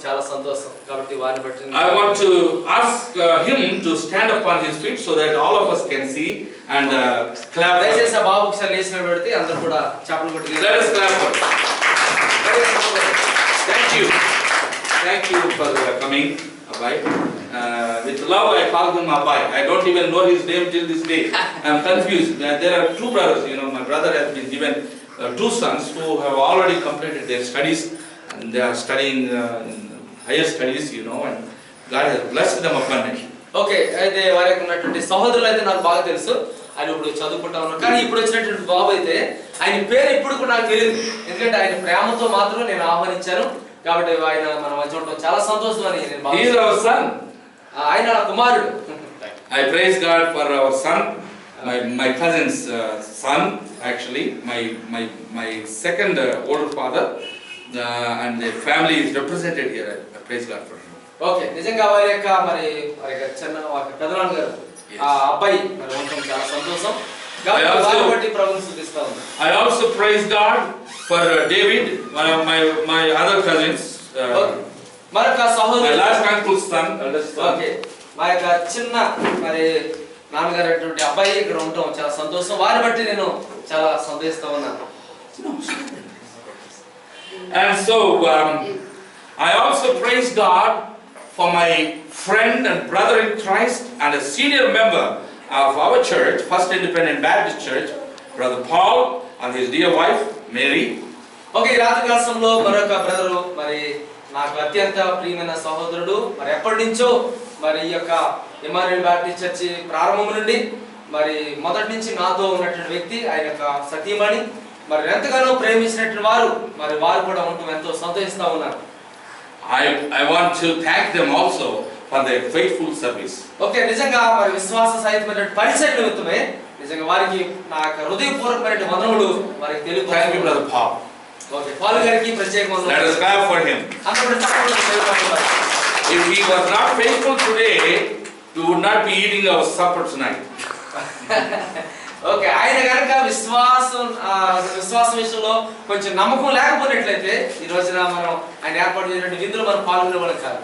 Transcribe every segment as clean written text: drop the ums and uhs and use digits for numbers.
చాలా సంతోషం కాబట్టి వారిని బట్టి I want to ask him to stand upon his feet so that all of us can see and clap. దయచేసి ఆ బాబు ఒకసారి లేచి నిలబడితే అందరూ కూడా చప్పట్లు కొట్టి Let us clap for him. Thank you for coming, Abai. With love I call him Abai. I don't even know his name till this day. I am confused. There are two brothers, my brother has been given two sons who have already completed their studies and they are studying in higher studies, and God has blessed them abundantly. Okay, అయితే వారికి ఉన్నటువంటి సహోదరులు అయితే నాకు బాగా తెలుసు. ఆయన ఇప్పుడు చదువుకుంటా ఉన్నారు. కానీ ఇప్పుడు వచ్చినటువంటి బాబు అయితే ఆయన పేరు ఇప్పుడు కూడా నాకు తెలియదు. ఎందుకంటే ఆయన ప్రేమతో మాత్రం నేను ఆహ్వానించాను. కాబట్టి ఆయన మన మధ్య ఉండడం చాలా సంతోషం అని నేను He is our son. ఆయన నా కుమారుడు. I praise God for our son, my cousin's son, actually, my second older father, and the family is represented here. I praise God for him. Okay, నిజంగా వారి యొక్క చిన్న వారి పెదనాన్న గారు ఆ అబ్బాయి మరి ఉండడం చాలా సంతోషం. I also praise God for David, one of my other cousins. మరొక సహోదరుడు, my last uncle's son. Okay, మా యొక్క చిన్న మరి నాన్నగారు అటువంటి అబ్బాయి ఇక్కడ ఉండటం చాలా సంతోషం. వారిని బట్టి నేను చాలా సంతోషిస్తా ఉన్నాను. And so I also praise God for my friend and brother in Christ and a senior member of our church, First Independent Baptist Church, Brother Paul and his dear wife Mary. Okay, రాత్రి కాలంలో మరొక brother మరి నాకు అత్యంత ప్రియమైన సహోదరుడు, మరి ఎప్పటి నుంచో మరి ఈ యొక్క ఇమ్మానుయేల్ బాప్టిస్ట్ చర్చి ప్రారంభం నుండి మరి మొదటి నుంచి నాతో ఉన్నటువంటి వ్యక్తి, ఆయన యొక్క సతీమణి, మరి ఎంతగానో ప్రేమించినటువంటి వారు, మరి వారు కూడా ఉండటం ఎంతో సంతోషిస్తా ఉన్నారు. I want to thank them also for their faithful service. Okay, నిజంగా మరి విశ్వాస సహితమైన పరిచయ నిమిత్తమే నిజంగా వారికి నా యొక్క హృదయపూర్వకమైన వందనములు వారికి Telugu. Thank you, Brother Paul. Okay, Paul గారికి ప్రత్యేక వందనములు. Let us clap for him. If he was not faithful today, we would not be eating our supper tonight. Okay, ఆయన కనుక విశ్వాసం విషయంలో కొంచెం నమ్మకం లేకపోయినట్లయితే ఈ రోజున మనం ఆయన ఏర్పాటు చేసినటువంటి విందులో మనం పాల్గొనేవాళ్ళం కాదు.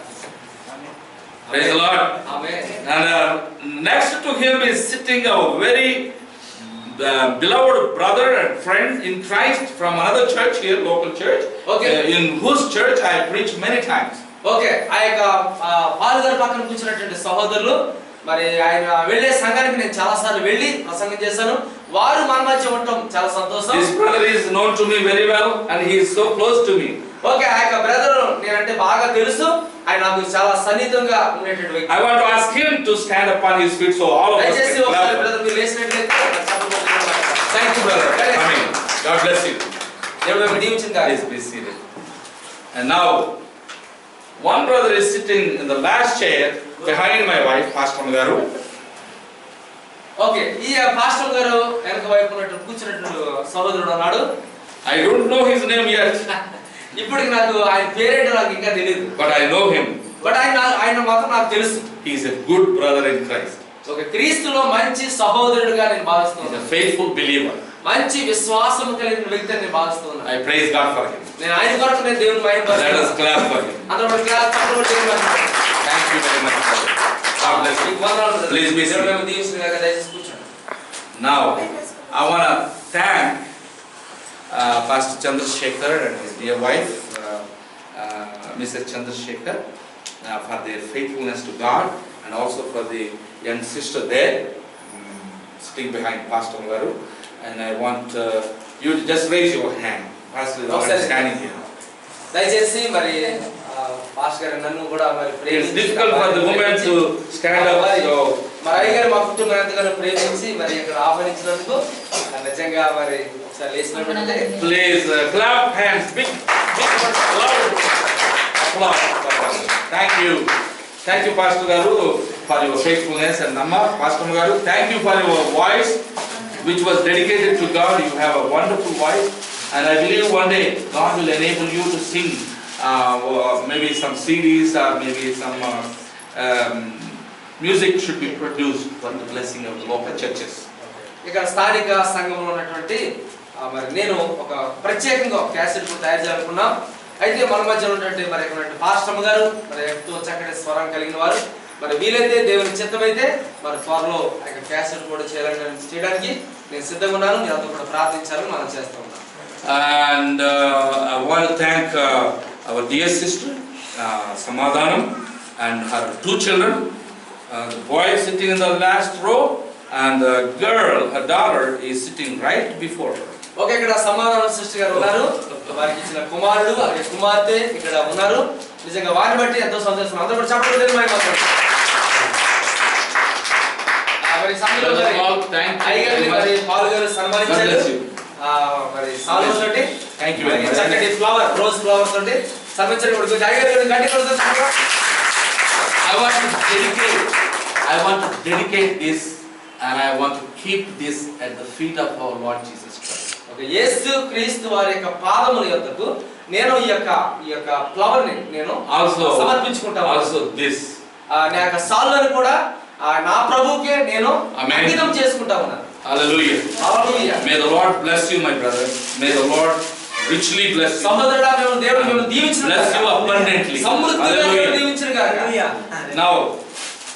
Praise the Lord. Amen. And next to him is sitting a very beloved brother and friend in Christ from another church here, local church. Okay. In whose church I preached many times. Okay, ఆ యొక్క Paul గారి పక్కన కూర్చున్నటువంటి సహోదరులు, మరి ఆయన వెళ్ళే సంఘానికి నేను చాలా సార్లు వెళ్ళి ప్రసంగం చేశాను. వారు మన మధ్య ఉండటం చాలా సంతోషం. This brother is known to me very well and he is so close to me. Okay, ఆ యొక్క బ్రదర్ నేనంటే బాగా తెలుసు, ఆయన నాకు చాలా సన్నిహితంగా ఉండేటువంటి వ్యక్తి. I want to ask him to stand upon his feet so all of us can clap. Brother మీరు లేచినట్లయితే Thank you, brother. Amen. God bless you. దేవుడు దీవించును గాక. Please be seated. And now one brother is sitting in the last chair behind my wife, Pastor Garu. Okay, ఈ pastor గారు వెనక వైపు ఉన్నట్టు కూర్చున్నట్టు సహోదరుడు ఉన్నాడు. I don't know his name yet. ఇప్పటికి నాకు ఆయన పేరేంటో నాకు ఇంకా తెలియదు. But I know him. But ఆయన మాత్రం నాకు తెలుసు. He is a good brother in Christ. Okay, క్రీస్తులో మంచి సహోదరుడుగా నేను భావిస్తున్నాను. He is a faithful believer. మంచి విశ్వాసం కలిగిన వ్యక్తి అని నేను భావిస్తున్నాను. I praise God for him. నేను ఆయన కొరకు నేను దేవుని మహిమపరుస్తున్నాను. Let us clap for him. అందరూ కూడా క్లాప్ తప్పకుండా చేయండి. Thank you very much, brother. God bless you. Please be seated. దేవుని దీవించును గాక. దయచేసి కూర్చోండి. Now, I want to thank Pastor Chandrasekhar and his dear wife, Mrs. Chandrasekhar, for their faithfulness to God, and also for the young sister there, sitting behind Pastor Garu. And I want you to just raise your hand. Pastor is already standing here. దయచేసి మరి pastor గారు నన్ను కూడా మరి It's difficult for the women to stand up. So మరి అయ్యగారు మా కుటుంబం ఎంతగానో ప్రేమించి మరి ఇక్కడ ఆహ్వానించినందుకు నిజంగా మరి ఒకసారి లేచినట్లయితే please clap hands, big loud applause. Thank you, Pastor Garu, for your faithfulness, and Namma, Pastor Garu, thank you for your voice, which was dedicated to God. You have a wonderful voice, and I believe one day God will enable you to sing maybe some CDs or maybe some music should be produced for the blessing of the local churches. ఇక్కడ స్థానిక సంఘంలో ఉన్నటువంటి మరి నేను ఒక ప్రత్యేకంగా cassette తయారు చేయాలనుకున్నా. అయితే మన మధ్య ఉన్నటువంటి మరి ఇక్కడ పాస్టమ్ గారు మరి ఎంతో చక్కటి స్వరం కలిగిన వారు, మరి వీలైతే దేవుని చిత్తమైతే మరి త్వరలో క్యాసెట్ కూడా చేయడానికి నేను సిద్ధంగా ఉన్నాను. మీరు అంతా కూడా ప్రార్థించాలని మనం చేస్తూ ఉన్నాం. And I want to thank our dear sister Samadhanam and her 2 children. The boy is sitting in the last row and the girl, her daughter, is sitting right before her. Okay, ఇక్కడ సమాధానం sister గారు ఉన్నారు. వారికి ఇచ్చిన కుమారుడు అలాగే కుమార్తె ఇక్కడ ఉన్నారు. నిజంగా వారిని బట్టి ఎంతో సంతోషం. అందరూ కూడా చెప్పలేదు మరి పాల్ గారు సన్మానించారు. మరి సాల్వ తోటి చక్కటి ఫ్లవర్, రోజ్ ఫ్లవర్ తోటి సన్మానించారు. I want to dedicate this and I want to keep this at the feet of our Lord Jesus Christ. Okay, యేసు క్రీస్తు వారి యొక్క పాదముల యొద్దకు నేను ఈ యొక్క ఫ్లవర్ ని నేను సమర్పించుకుంటాను. Also this. నా యొక్క సాల్వని కూడా నా ప్రభువుకే నేను అంకితం చేసుకుంటా ఉన్నాను. Hallelujah. Hallelujah. May the Lord bless you, my brother. May the Lord richly bless you. సహోదరుడా, దేవుడు మిమ్మల్ని దీవించును. Bless you abundantly. సమృద్ధిగా దేవుడు దీవించును గాక. Now,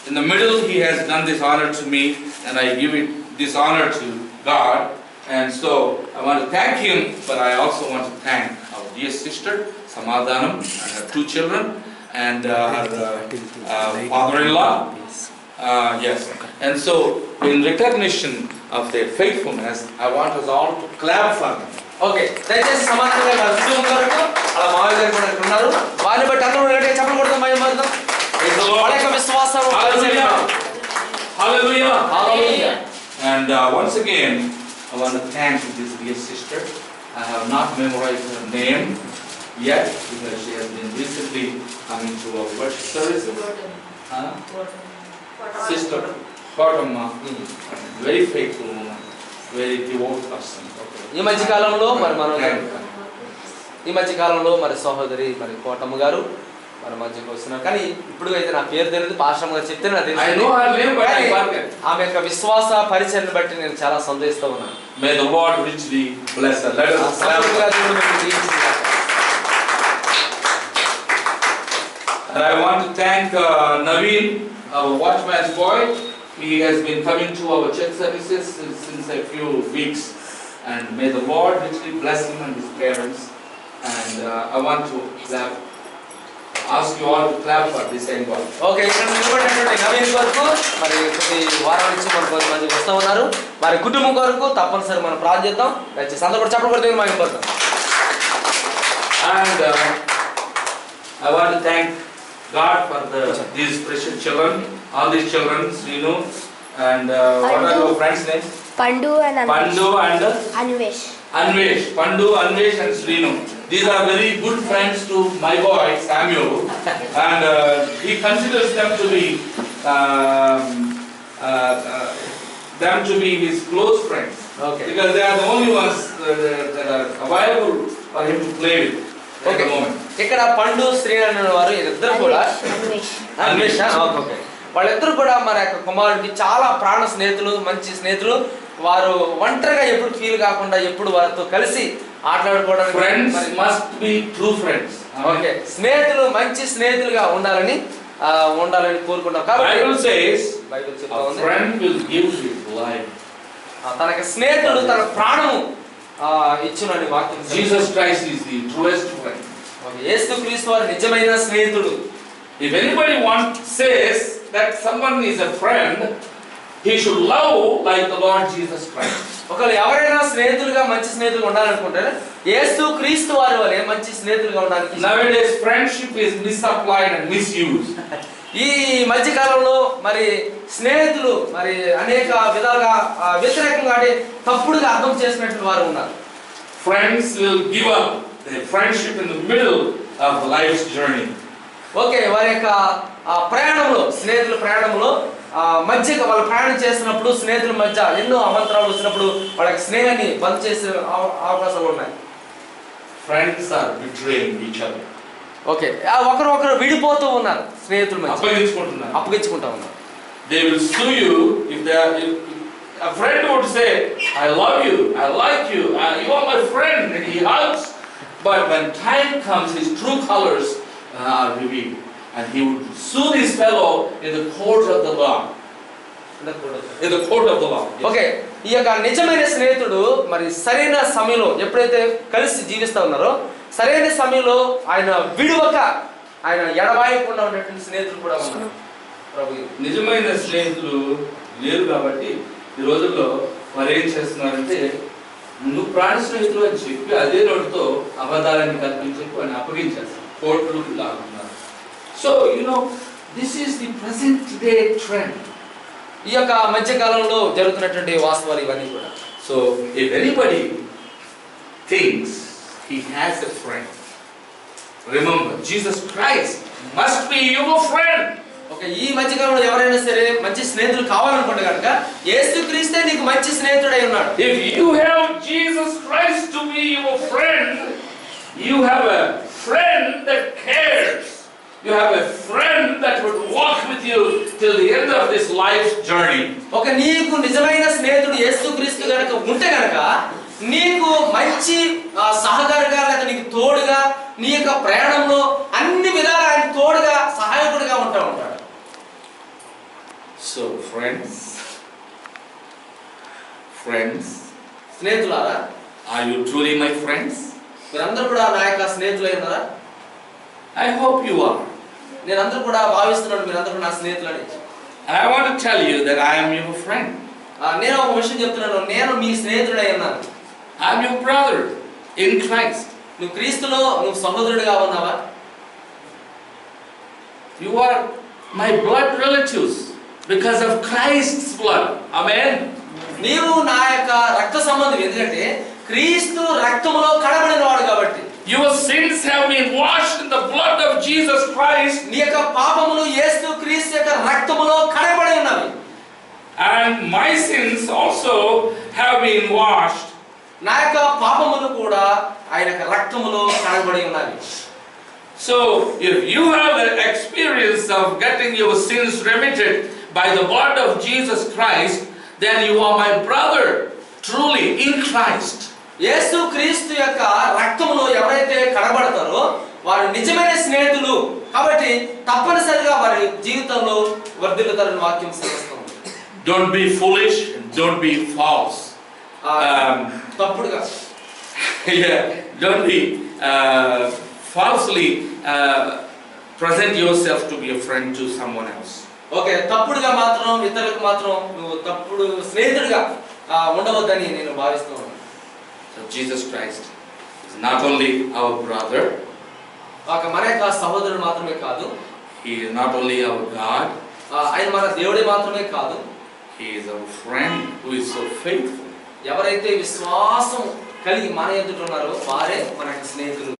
in the middle, he has done this honor to me, and I give this honor to God. And so I want to thank him, but I also want to thank our dear sister Samadhanam and her 2 children and her father-in-law. Yes. And so, in recognition of their faithfulness, I want us all to clap for them. Okay, దయచేసి సమానంగా ఉద్యోగం వరకు అలా మామయ్య గారు కూడా ఇక్కడ ఉన్నారు. వారిని బట్టి అందరూ గట్టిగా చెప్పలు కొడతాం. వాళ్ళ యొక్క విశ్వాసం. Hallelujah. Hallelujah. Hallelujah. And once again, I want to thank this dear sister. I have not memorized her name yet because she has been recently coming to our worship service. Sister Kotamma, very faithful woman, very devout person. ఈ మధ్య కాలంలో మరి సహోదరి మరి కోటమ్మ గారు మన మధ్యకు వస్తున్నారు. కానీ ఇప్పుడు అయితే నా పేరు తెలియదు, పాశ్రమ గారు చెప్తే నాకు తెలుసు. ఆమె యొక్క విశ్వాస పరిచయాన్ని బట్టి నేను చాలా సంతోషిస్తూ ఉన్నాను. May the Lord richly bless her. Let us clap. And I want to thank Naveen, our watchman's boy. He has been coming to our church services since a few weeks. And may the Lord richly bless him and his parents. And I want to ask you all to clap for this young boy. Okay, ఇక్కడ నిలబడినటువంటి నవీన్ కొరకు మరి కొద్ది వారాల నుంచి మన కొంతమంది వస్తూ ఉన్నారు. వారి కుటుంబం కొరకు తప్పనిసరి మనం ప్రార్థిద్దాం. దయచేసి అందరూ కూడా చెప్పకూడదు మనం పడతాం. And I want to thank God for these precious children, all these children, Srinu and what are your friends' names? Pandu and Anvesh. Pandu, Anvesh and Srinu. These are very good friends to my boy Samuel, and he considers them to be his close friends. Okay. Because they are the only ones that are available for him to play with at the moment. ఇక్కడ పండు శ్రీనారాయణ వారు ఇద్దరు కూడా Anvesh okay, వాళ్ళిద్దరు కూడా మన యొక్క కుమారుడికి చాలా ప్రాణ స్నేహితులు, మంచి స్నేహితులు. వారు ఒంటరిగా ఎప్పుడు ఫీల్ కాకుండా ఎప్పుడు వారితో కలిసి ఆటలాడుకోవడానికి. Friends must be true friends. Okay, స్నేహితులు మంచి స్నేహితులుగా ఉండాలని కోరుకుంటాం. కాబట్టి Bible says బైబిల్ చెప్తా a ఉంది, friend will give his life. తనకి స్నేహితుడు తన ప్రాణము ఇచ్చునని వాక్యం. Jesus Christ is the truest friend. యేసుక్రీస్తు వారు నిజమైన స్నేహితుడు. If anybody says that someone is a friend, he should love like the Lord Jesus Christ. ఒకవేళ ఎవరైనా స్నేహితులుగా మంచి స్నేహితులుగా ఉండాలనుకుంటారు, యేసుక్రీస్తు వారి వలె మంచి స్నేహితులుగా ఉండడానికి. Nowadays friendship is misapplied and misused. ఈ మధ్య కాలంలో మరి స్నేహితులు మరి అనేక విధాలుగా వ్యతిరేకంగా అంటే తప్పుడుగా అర్థం చేసినట్టు వారు ఉన్నారు. Friends will give up their friendship in the middle of life's journey. Okay, వారి యొక్క ప్రయాణంలో స్నేహితుల ప్రయాణంలో మధ్యగా వాళ్ళు ప్రయాణం చేస్తున్నప్పుడు స్నేహితుల మధ్య ఎన్నో అమంతరాలు వచ్చినప్పుడు వాళ్ళకి స్నేహాన్ని బంద్ చేసే అవకాశాలు ఉన్నాయి. Friends are betraying each other. Okay, ఒకరు విడిపోతూ ఉన్నారు. స్నేహితుల మధ్య అప్పగించుకుంటా ఉన్నారు. They will sue you if a friend would say, I love you, I like you, you are my friend, and he hugs But when time comes, his true colors are revealed, and he would sue this fellow in the court of the law. In the court of the law. Okay, ఈ యొక్క నిజమైన స్నేహితుడు మరి సరైన సమయంలో ఎప్పుడైతే కలిసి జీవిస్తా ఉన్నారో సరైన సమయంలో ఆయన విడువక ఆయన ఎడబాయకుండా ఉన్నటువంటి స్నేహితులు కూడా ఉన్నారు. ప్రభు నిజమైన స్నేహితులు లేరు కాబట్టి ఈ రోజుల్లో వారు ఏం చేస్తున్నారంటే నువ్వు ప్రాణ స్నేహితులు అని చెప్పి అదే నోటితో అబద్ధాలని కల్పించి వాడిని అప్పగించేస్తారు, కోర్టులు లాగుతున్నారు. So this is the present day trend. ఈ యొక్క మధ్య కాలంలో జరుగుతున్నటువంటి వాస్తవాలు ఇవన్నీ కూడా. So if anybody thinks he has a friend, remember Jesus Christ must be your friend. Okay, ఈ మధ్య కాలంలో ఎవరైనా సరే మంచి స్నేహితులు కావాలనుకుంటే కనుక యేసుక్రీస్తే నీకు మంచి స్నేహితుడై ఉన్నాడు. If you have Jesus Christ to be your friend, you have a friend that cares. You have a friend that would walk with you till the end of this life's journey. Okay, నీకు నిజమైన స్నేహితుడు యేసుక్రీస్తు గనుక ఉంటే గనుక నీకు మంచి సహకారిగా లేక నీకు తోడుగా నీ యొక్క ప్రయాణంలో అన్ని విధాలా ఆయన తోడుగా సహాయకుడిగా ఉంటాడు. So friends, స్నేహితులారా, are you truly my friends? మీరందరూ కూడా నా యొక్క స్నేహితులై ఉన్నారా? I hope you are. నేనందరూ కూడా భావిస్తున్నాను మీరందరూ నా స్నేహితులని. And I want to tell you that I am your friend. నేను ఒక విషయం చెప్తున్నాను, నేను మీ స్నేహితుడై ఉన్నాను. I am your brother in Christ. నువ్వు క్రీస్తులో నువ్వు సహోదరుడిగా ఉన్నావా? You are my blood relatives because of Christ's blood. Amen. నీవు నా యొక్క రక్త సంబంధం, ఎందుకంటే క్రీస్తు రక్తములో కడబడిన వాడు కాబట్టి. Your sins have been washed in the blood of Jesus Christ. నీ యొక్క పాపములు యేసు క్రీస్తు యొక్క రక్తములో కడబడి ఉన్నవి. And my sins also have been washed. నా యొక్క పాపములు కూడా ఆయన యొక్క రక్తములో కడబడి ఉన్నవి. So if you have the experience of getting your sins remitted by the blood of Jesus Christ, then you are my brother truly in Christ. యేసు క్రీస్తు యొక్క రక్తములో ఎవరైతే కడబడతారో వారు నిజమైన స్నేహితులు కాబట్టి తప్పనిసరిగా వారి జీవితంలో వర్ధిల్లుతారని వాక్యం సెలవిస్తుంది. Don't be foolish, don't be false. తప్పుడుగా Don't be falsely present yourself to be a friend to someone else. Okay, తప్పుడుగా మాత్రం ఇతరులకు మాత్రం నువ్వు తప్పుడు స్నేహితుడిగా ఉండవద్దని నేను భావిస్తున్నాను. So Jesus Christ is not only our brother, మన యొక్క సహోదరుడు మాత్రమే కాదు, he is not only our God, ఆయన మన దేవుడే మాత్రమే కాదు, he is our friend who is so faithful. ఎవరైతే విశ్వాసం కలిగి మన ఎదుట ఉన్నారో వారే మన స్నేహితులు.